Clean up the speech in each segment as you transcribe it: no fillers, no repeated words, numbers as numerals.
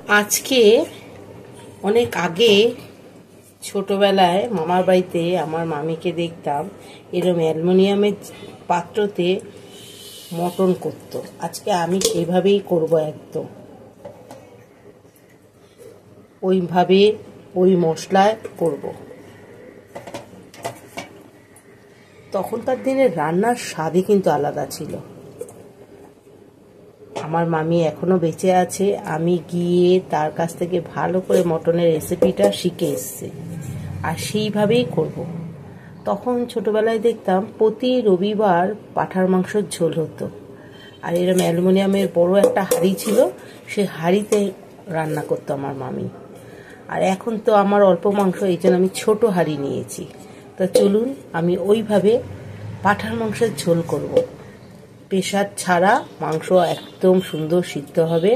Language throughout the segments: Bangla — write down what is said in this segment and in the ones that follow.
আজকে অনেক আগে ছোটবেলায় মামার বাড়িতে আমার মামিকে দেখতাম এরকম অ্যালুমিনিয়ামের পাত্রতে মটন করতো। আজকে আমি সেভাবেই করব, একদম ওইভাবে ওই মশলায় করব। তখনকার দিনের রান্নার স্বাদই কিন্তু আলাদা ছিল। আমার মামি এখনো বেঁচে আছে, আমি গিয়ে তার কাছ থেকে ভালো করে মটনের রেসিপিটা শিখে এসেছি, আর সেইভাবেই করব। তখন ছোটবেলায় দেখতাম প্রতি রবিবার পাঁঠার মাংসের ঝোল হতো, আর এরকম অ্যালুমিনিয়ামের বড় একটা হাঁড়ি ছিল, সে হাঁড়িতে রান্না করতো আমার মামি। আর এখন তো আমার অল্প মাংস, এই জন্য আমি ছোট হাঁড়ি নিয়েছি। তা চলুন আমি ওইভাবে পাঁঠার মাংসের ঝোল করব। প্রেসার ছাড়া মাংস একদম সুন্দর সিদ্ধ হবে।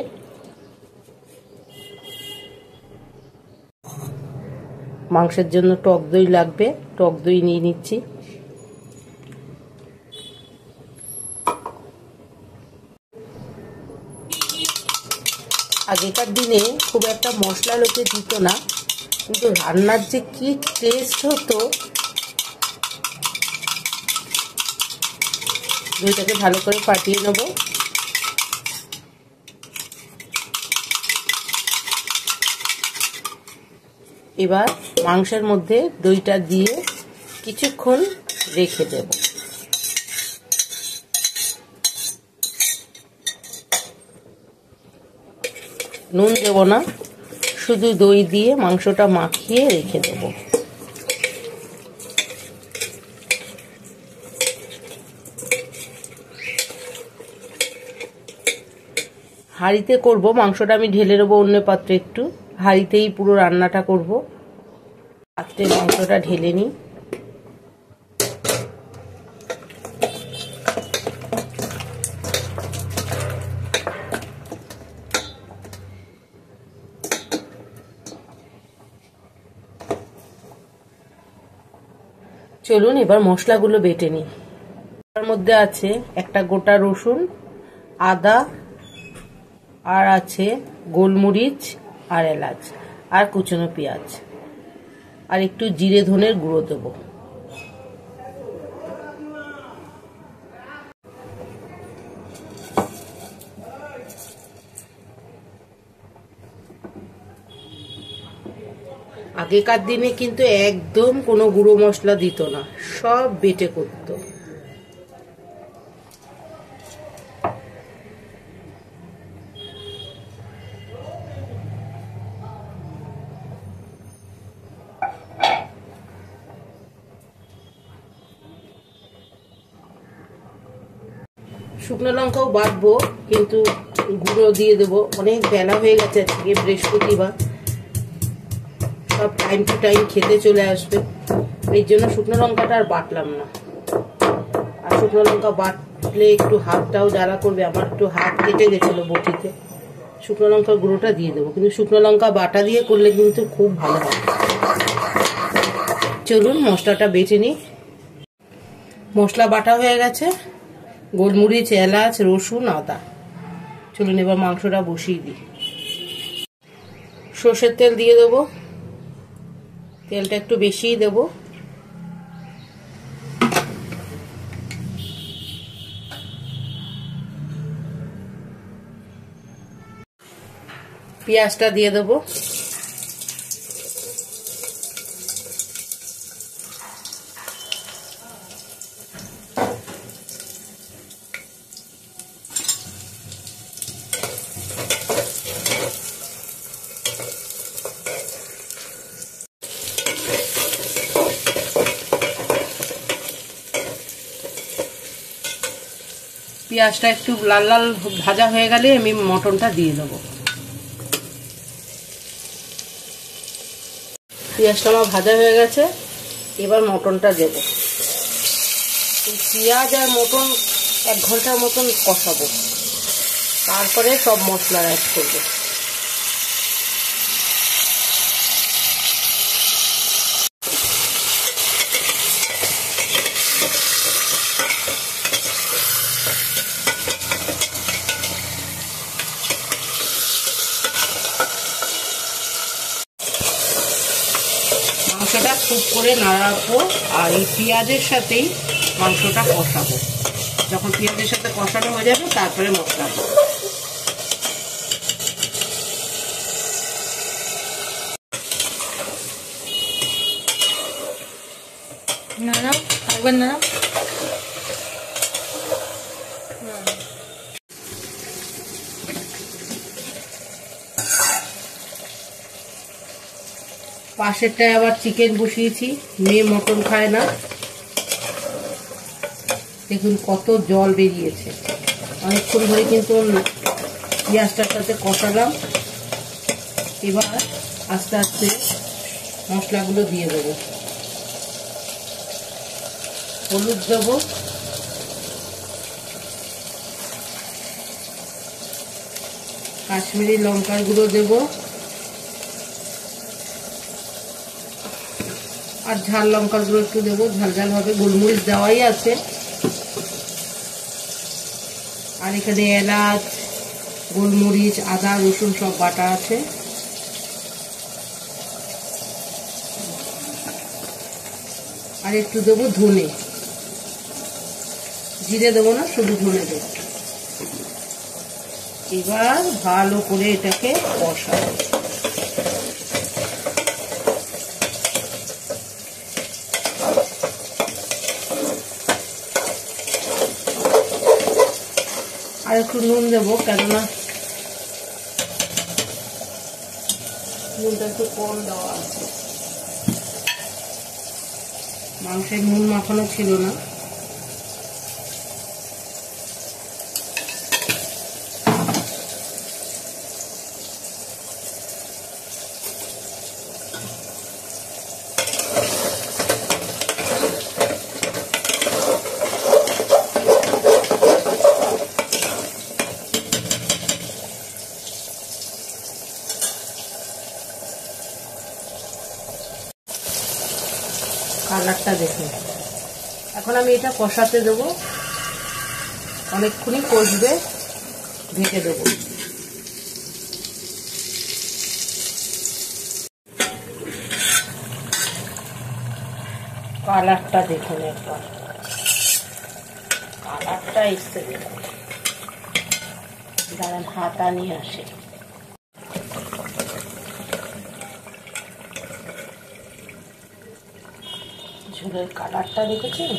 মাংসের জন্য টক দই লাগবে, টক দই নিয়ে নিচ্ছি। আগেকার দিনে খুব একটা মশলা লোকে দিত না, কিন্তু রান্নার যে কি টেস্ট হতো। দইটাকে ভালো করে ফাটিয়ে নেব। এবার মাংসের মধ্যে দইটা দিয়ে কিছুক্ষণ রেখে দেব। নুন দেব না, শুধু দই দিয়ে মাংসটা মাখিয়ে রেখে দেব। হাঁড়িতে করব, মাংসটা আমি ঢেলে নেবো অন্য পাত্রে। একটু হাঁড়িতেই পুরো রান্নাটা করব। পাত্রে মাংসটা ঢেলে নিই। চলুন এবার মশলাগুলো বেটে নিই। তার মধ্যে আছে একটা গোটা রসুন, আদা, আর আছে গোলমরিচ আর এলাচ, আর কুচনো পেঁয়াজ, আর একটু জিরে ধনের গুঁড়ো দেবো। আগেকার দিনে কিন্তু একদম কোনো গুঁড়ো মশলা দিত না, সব বেটে করতো। শুকনো লঙ্কাও বাটবো, কিন্তু গুঁড়ো দিয়ে দেবো। অনেক বেলা হয়ে গেছে, আজকে বৃহস্পতিবার, সব টাইম টু টাইম খেতে চলে আসবে, এই জন্য শুকনো লঙ্কাটা আর বাটলাম না। আর শুকনো লঙ্কা বাটলে একটু হাতটাও জ্বালা করবে, আমার একটু হাত কেটে গেছিলো বটিতে। শুকনো লঙ্কার গুঁড়োটা দিয়ে দেবো, কিন্তু শুকনো লঙ্কা বাটা দিয়ে করলে কিন্তু খুব ভালো হবে। চলুন মশলাটা বেটে নিই। মশলা বাটা হয়ে গেছে, গোলমরিচ, এলাচ, রসুন, আদা। চলুন এবার মাংসটা বসিয়ে দিই। সর্ষের তেল দিয়ে দেবো, তেলটা একটু বেশিই দেবো। পেঁয়াজটা দিয়ে দেবো। পেঁয়াজটা একটু লাল লাল ভাজা হয়ে গেলে আমি মটনটা দিয়ে দেবো। পেঁয়াজটা আমার ভাজা হয়ে গেছে, এবার মটনটা দেব। পেঁয়াজ আর মটন 1 ঘন্টার মতন কষাবো, তারপরে সব মশলা অ্যাড করবো। মশলাটা খুব করে নাড়াবো আর এই পেঁয়াজের সাথেই মাংসটা কষাবো। যখন পেঁয়াজের সাথে কষানো হয়ে যাবে তারপরে মশলা দেবো। নাড়াও, একবার নাড়াও। পাশেরটায় আবার চিকেন বসিয়েছি, মেয়ে মটন খায় না। দেখুন কত জল বেরিয়েছে। অনেকক্ষণ ধরে কিন্তু পেঁয়াজটার সাথে কষালাম। এবার আস্তে আস্তে মশলাগুলো দিয়ে দেবো। হলুদ দেবো, কাশ্মীরি লঙ্কার গুঁড়ো দেবো, আর ঝাল লঙ্কার গুঁড়ো একটু দেবো, ঝাল ঝাল হবে। গোলমরিচ দেওয়াই আছে। আর এখানে এলাচ, গোলমরিচ, আদা, রসুন সব বাটা আছে। আর একটু দেবো ধনে, জিরে দেবো না, শুধু ধনে দেবো। এবার ভালো করে এটাকে কষাবো। আর একটু নুন দেবো, কেননা নুনটা একটু কম দেওয়া আছে। মাংসে নুন মাখানো ছিল না। কালারটা দেখুন। এখন আমি এটা কষাতে দেবো, অনেকক্ষণই কষবে, ঢেকে দেবো। কালারটা দেখুন একবার, কালারটা এসছে দেখুন। দাঁড়ান হাতা নিয়ে আসে। ঝোলের কালারটা দেখেছেন?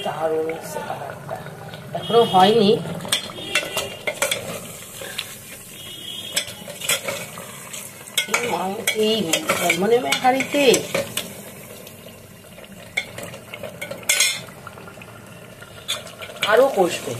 দারুণ এসছে কালারটা। এখনো হয়নি, এই মনে হাঁড়িতে আরো কষবে।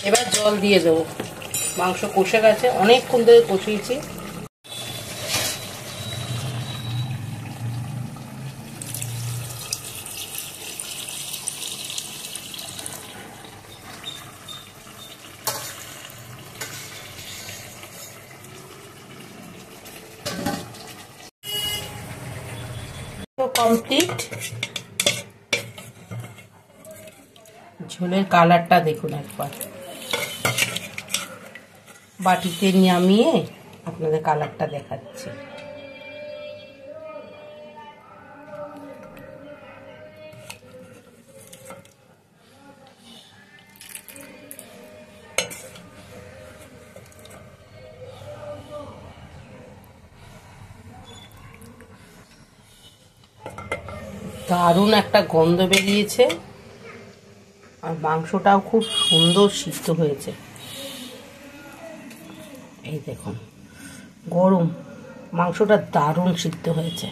এবার জল দিয়ে দেবো। মাংস কষে গেছে, অনেকক্ষণ ধরে কষিয়েছি। কমপ্লিট। ঝোলের কালারটা দেখুন একবার। বাটিতে নামিয়ে আপনাদের কালারটা দেখাচ্ছি। দারুণ একটা গন্ধ বেরিয়েছে, আর মাংসটাও খুব সুন্দর সিদ্ধ হয়েছে। এই দেখুন, গরম মাংসটা দারুণ সিদ্ধ হয়েছে।